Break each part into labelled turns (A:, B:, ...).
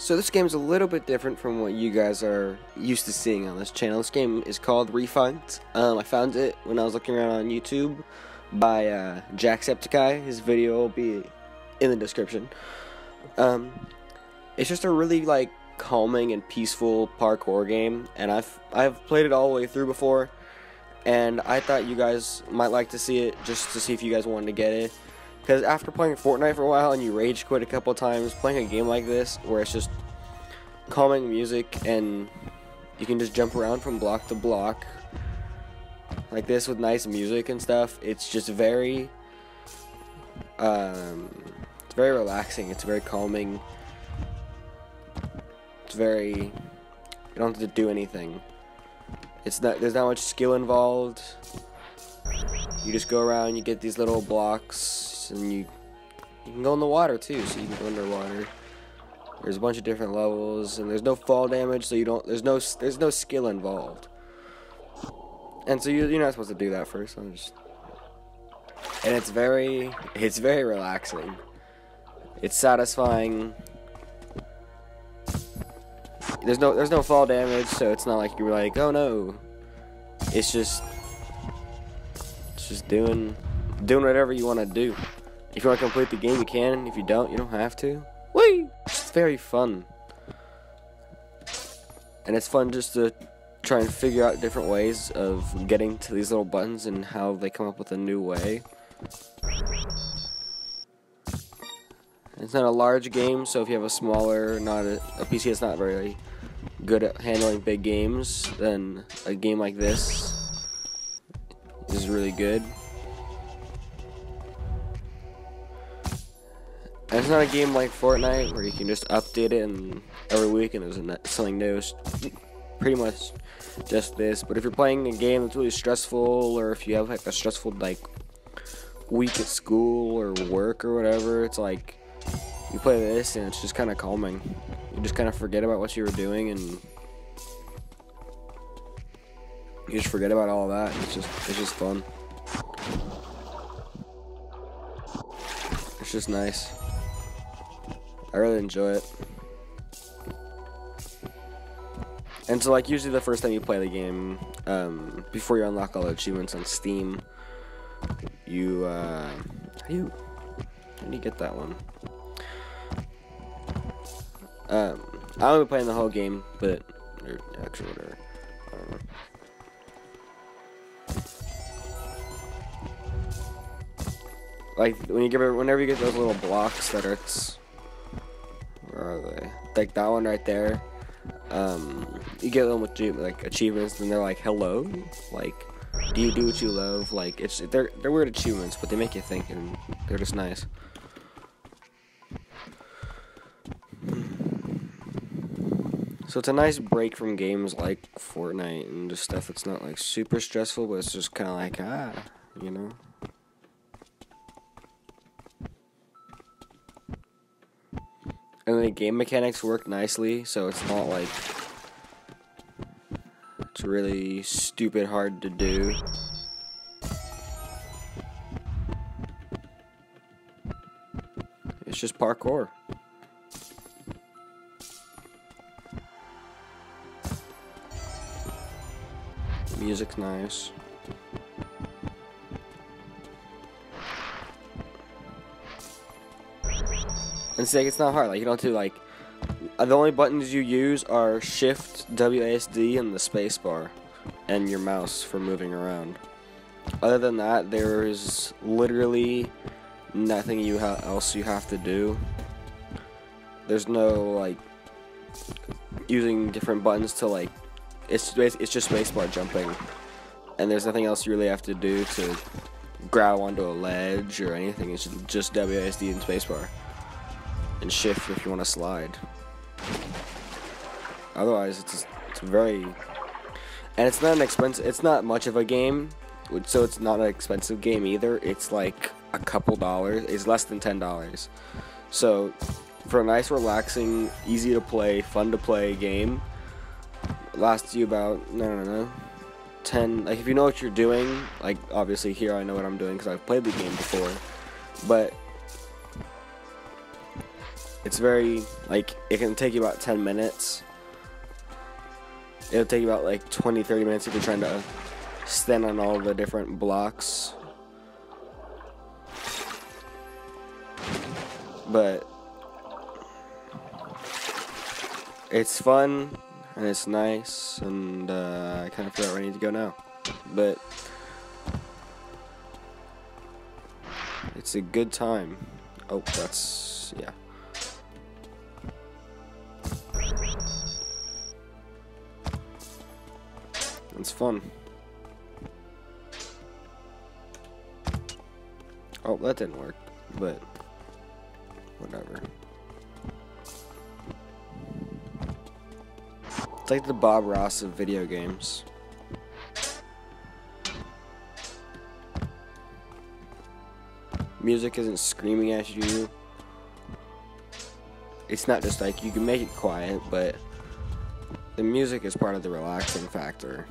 A: So this game is a little bit different from what you guys are used to seeing on this channel. This game is called Refunct. I found it when I was looking around on YouTube by Jacksepticeye. His video will be in the description. It's just a really calming and peaceful parkour game, and I've played it all the way through before, and I thought you guys might like to see it just to see if you guys wanted to get it. Because after playing Fortnite for a while and you rage quit a couple times, playing a game like this where it's just calming music and you can just jump around from block to block like this with nice music and stuff, it's just very it's very relaxing, it's very calming, it's very, you don't have to do anything. There's not much skill involved. You just go around, you get these little blocks, and you can go in the water too, so you can go underwater. There's a bunch of different levels, and there's no fall damage, so there's no skill involved. And so you're not supposed to do that first. And it's very relaxing. It's satisfying. There's no fall damage, so it's not like you're like, oh no. It's just doing whatever you want to do. If you want to complete the game, you can. If you don't, you don't have to. Whee! It's very fun. And it's fun just to try and figure out different ways of getting to these little buttons and how they come up with a new way. It's not a large game, so if you have a smaller, a PC that's not very good at handling big games, then a game like this is really good. And it's not a game like Fortnite where you can just update it and every week and there's something new. It's pretty much just this. But if you're playing a game that's really stressful, or if you have a stressful week at school or work or whatever, it's like you play this and it's just kind of calming. You just kind of forget about what you were doing and you just forget about all that. It's just fun. It's just nice. I really enjoy it. And so usually the first time you play the game, before you unlock all the achievements on Steam, you how do you get that one? I'm only playing the whole game, but actually whatever. I don't know. Whenever you get those little blocks that are, where are they? Like that one right there. You get them with achievements, and they're like, hello, do you do what you love? They're weird achievements, but they make you think, and they're just nice. So it's a nice break from games like Fortnite and just stuff that's not super stressful, but it's just kind of you know. And the game mechanics work nicely, so it's not it's really stupid hard to do. It's just parkour. Music's nice. And it's not hard. You don't do the only buttons you use are Shift, WASD, and the spacebar, and your mouse for moving around. Other than that, there's literally nothing else you have to do. There's no using different buttons to it's just spacebar jumping, and there's nothing else you really have to do to grab onto a ledge or anything. It's just WASD and spacebar. And shift if you want to slide. Otherwise, it's very, and it's not it's not much of a game, so it's not an expensive game either. It's a couple dollars. It's less than $10. So for a nice, relaxing, easy to play, fun to play game, it lasts you about 10. If you know what you're doing, obviously here I know what I'm doing because I've played the game before, but It's very, like, it can take you about 10 minutes. It'll take you about like 20-30 minutes if you're trying to stand on all the different blocks. But it's fun and it's nice, and I kind of forgot where I need to go now. But it's a good time. Oh, that's, yeah. It's fun. Oh, that didn't work, but whatever. It's like the Bob Ross of video games. Music isn't screaming at you. It's not just like, you can make it quiet, but the music is part of the relaxing factor.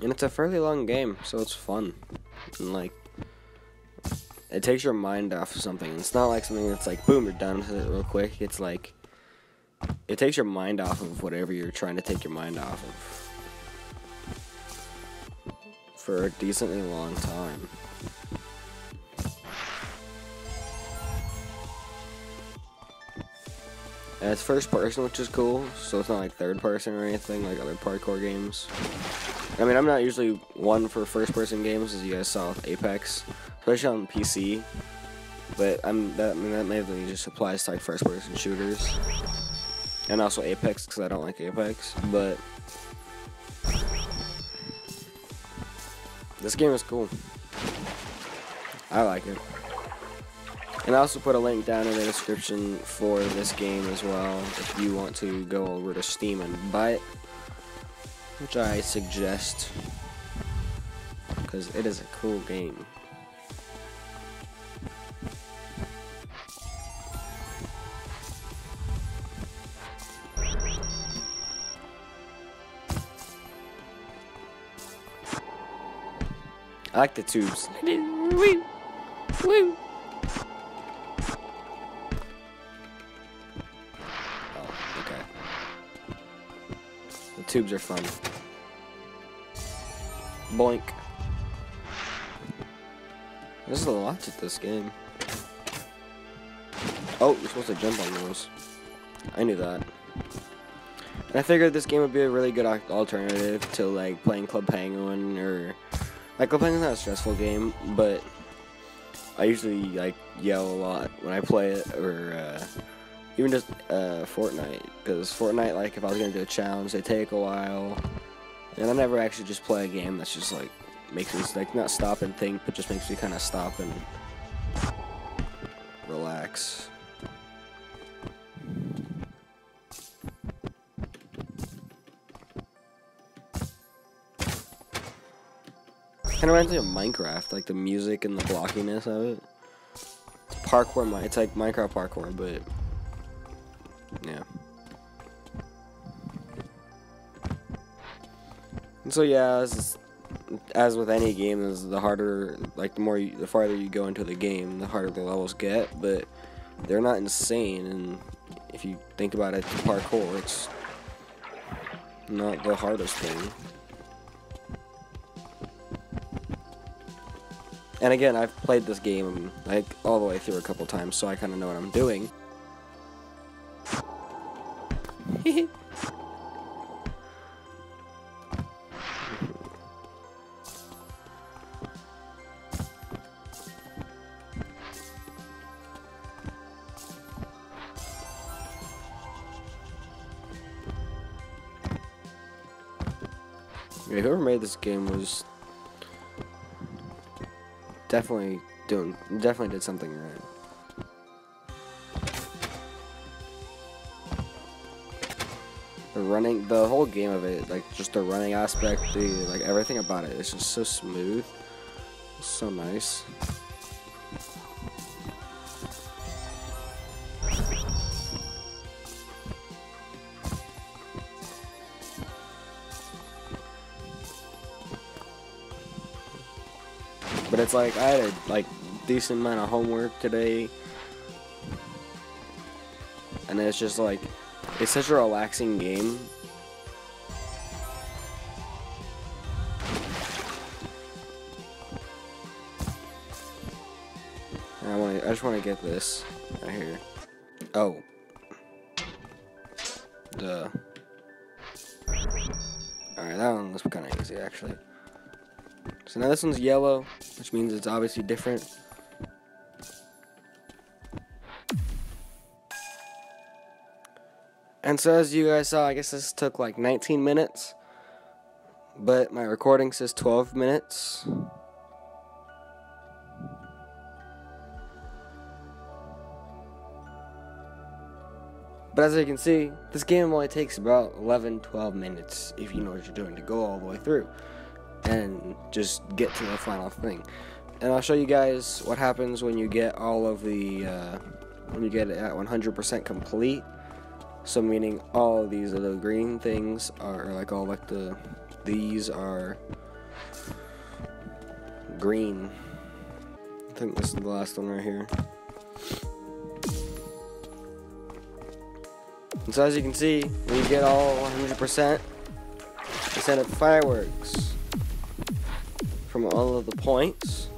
A: And it's a fairly long game, so it's fun. And like, it takes your mind off of something. It's not like something that's like, boom, you're done with it real quick. It's like, it takes your mind off of whatever you're trying to take your mind off of for a decently long time. And it's first person, which is cool, so it's not like third person or anything like other parkour games. I mean, I'm not usually one for first person games, as you guys saw with Apex, especially on PC. But that mainly just applies to like first person shooters, and also Apex, because I don't like Apex. But this game is cool. I like it. And I also put a link down in the description for this game as well, if you want to go over to Steam and buy it, which I suggest, because it is a cool game. I like the tubes. Woo! Woo! Tubes are fun. Boink. There's a lot to this game. Oh, you're supposed to jump on those. I knew that. And I figured this game would be a really good alternative to like playing Club Penguin, or like Club Penguin's not a stressful game, but I usually like yell a lot when I play it, or even just Fortnite, because Fortnite, like, if I was gonna do a challenge, they take a while, and I never actually just play a game that's just like makes me like not stop and think, but just makes me kind of stop and relax. Kind of reminds me of Minecraft, like the music and the blockiness of it. It's parkour, it's like Minecraft parkour, but yeah. And so yeah, as with any game, is the harder, like the farther you go into the game, the harder the levels get. But they're not insane, and if you think about it, parkour, it's not the hardest thing. And again, I've played this game like all the way through a couple times, so I kind of know what I'm doing. Whoever made this game was definitely definitely did something right. The whole game of it, like just the running aspect, like everything about it, it's just so smooth. It's so nice. But it's like I had a decent amount of homework today, and it's just like it's such a relaxing game. And I just want to get this right here. Oh, duh. Alright, that one was kind of easy actually. So now this one's yellow, which means it's obviously different. And so as you guys saw, I guess this took like 19 minutes, but my recording says 12 minutes. But as you can see, this game only takes about 11-12 minutes if you know what you're doing to go all the way through and just get to the final thing. And I'll show you guys what happens when you get all of the when you get it at 100% complete. So meaning all of these little green things are like these are green. I think this is the last one right here. And so as you can see, when you get all 100%, they send up fireworks from all of the points.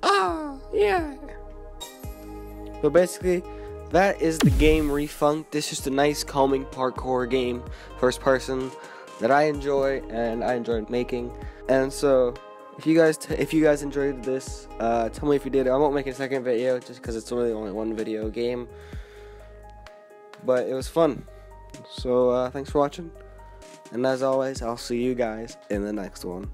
A: Oh, yeah. So basically, that is the game Refunct. It's just a nice, calming parkour game, first person, that I enjoy and I enjoy making. And so if you guys enjoyed this, tell me if you did. I won't make a second video just because it's really only one video game, but it was fun. So thanks for watching, and as always, I'll see you guys in the next one.